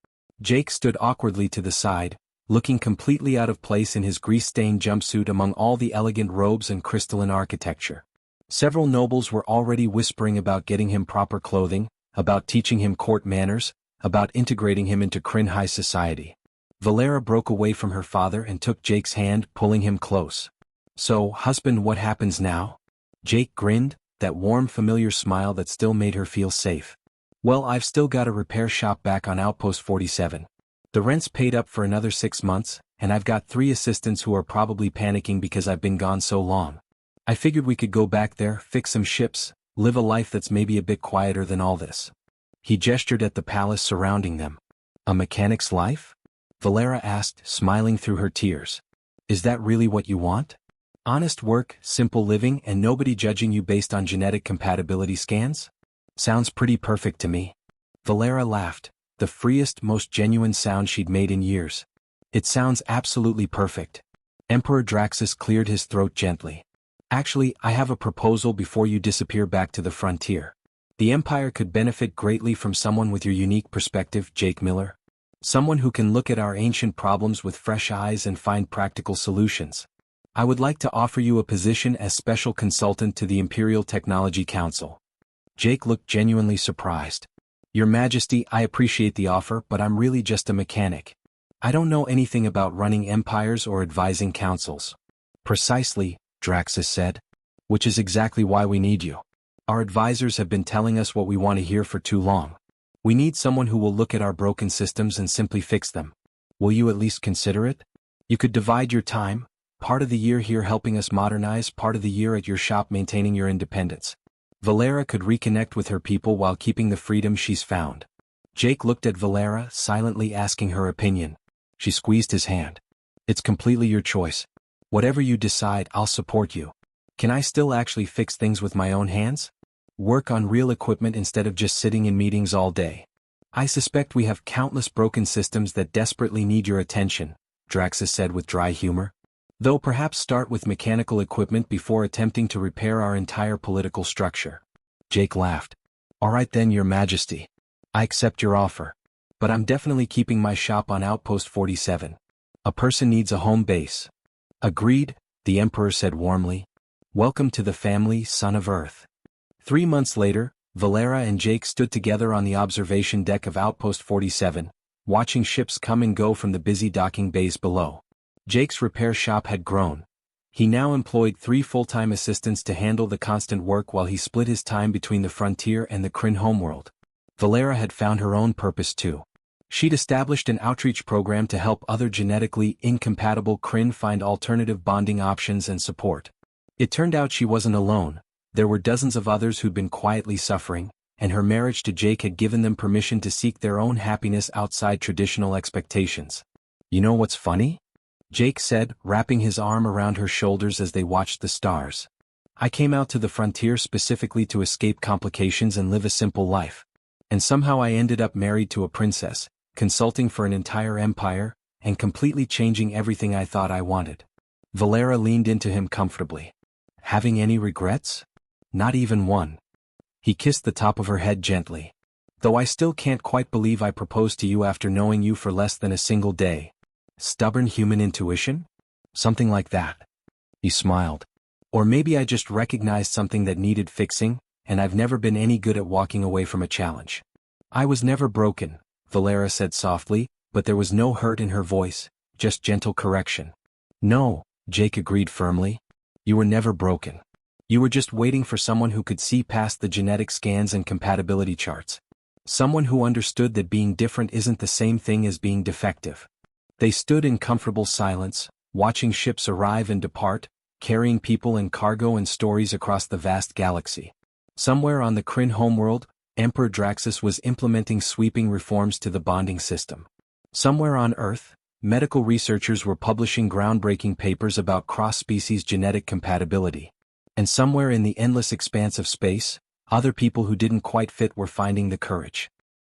Jake stood awkwardly to the side, looking completely out of place in his grease-stained jumpsuit among all the elegant robes and crystalline architecture. Several nobles were already whispering about getting him proper clothing, about teaching him court manners, about integrating him into Kryn high society. Valera broke away from her father and took Jake's hand, pulling him close. So, husband, what happens now? Jake grinned, that warm familiar smile that still made her feel safe. Well, I've still got a repair shop back on Outpost 47. The rent's paid up for another 6 months, and I've got 3 assistants who are probably panicking because I've been gone so long. I figured we could go back there, fix some ships, live a life that's maybe a bit quieter than all this. He gestured at the palace surrounding them. A mechanic's life? Valera asked, smiling through her tears. Is that really what you want? Honest work, simple living, and nobody judging you based on genetic compatibility scans? Sounds pretty perfect to me. Valera laughed, the freest, most genuine sound she'd made in years. It sounds absolutely perfect. Emperor Draxus cleared his throat gently. Actually, I have a proposal before you disappear back to the frontier. The Empire could benefit greatly from someone with your unique perspective, Jake Miller. Someone who can look at our ancient problems with fresh eyes and find practical solutions. I would like to offer you a position as special consultant to the Imperial Technology Council. Jake looked genuinely surprised. Your Majesty, I appreciate the offer, but I'm really just a mechanic. I don't know anything about running empires or advising councils. Precisely, Draxus said. Which is exactly why we need you. Our advisors have been telling us what we want to hear for too long. We need someone who will look at our broken systems and simply fix them. Will you at least consider it? You could divide your time, part of the year here helping us modernize, part of the year at your shop maintaining your independence. Valera could reconnect with her people while keeping the freedom she's found. Jake looked at Valera, silently asking her opinion. She squeezed his hand. It's completely your choice. Whatever you decide, I'll support you. Can I still actually fix things with my own hands? Work on real equipment instead of just sitting in meetings all day. I suspect we have countless broken systems that desperately need your attention, Draxus said with dry humor. Though perhaps start with mechanical equipment before attempting to repair our entire political structure. Jake laughed. All right then, Your Majesty. I accept your offer. But I'm definitely keeping my shop on Outpost 47. A person needs a home base. Agreed, the Emperor said warmly. Welcome to the family, son of Earth. 3 months later, Valera and Jake stood together on the observation deck of Outpost 47, watching ships come and go from the busy docking bays below. Jake's repair shop had grown. He now employed 3 full-time assistants to handle the constant work while he split his time between the frontier and the Kryn homeworld. Valera had found her own purpose too. She'd established an outreach program to help other genetically incompatible Kryn find alternative bonding options and support. It turned out she wasn't alone. There were dozens of others who'd been quietly suffering, and her marriage to Jake had given them permission to seek their own happiness outside traditional expectations. You know what's funny? Jake said, wrapping his arm around her shoulders as they watched the stars. I came out to the frontier specifically to escape complications and live a simple life. And somehow I ended up married to a princess, consulting for an entire empire, and completely changing everything I thought I wanted. Valera leaned into him comfortably. Having any regrets? Not even one. He kissed the top of her head gently. Though I still can't quite believe I proposed to you after knowing you for less than a single day. Stubborn human intuition? Something like that. He smiled. Or maybe I just recognized something that needed fixing, and I've never been any good at walking away from a challenge. I was never broken, Valera said softly, but there was no hurt in her voice, just gentle correction. No, Jake agreed firmly. You were never broken. You were just waiting for someone who could see past the genetic scans and compatibility charts. Someone who understood that being different isn't the same thing as being defective. They stood in comfortable silence, watching ships arrive and depart, carrying people and cargo and stories across the vast galaxy. Somewhere on the Kryn homeworld, Emperor Draxus was implementing sweeping reforms to the bonding system. Somewhere on Earth, medical researchers were publishing groundbreaking papers about cross-species genetic compatibility. And somewhere in the endless expanse of space, other people who didn't quite fit were finding the courage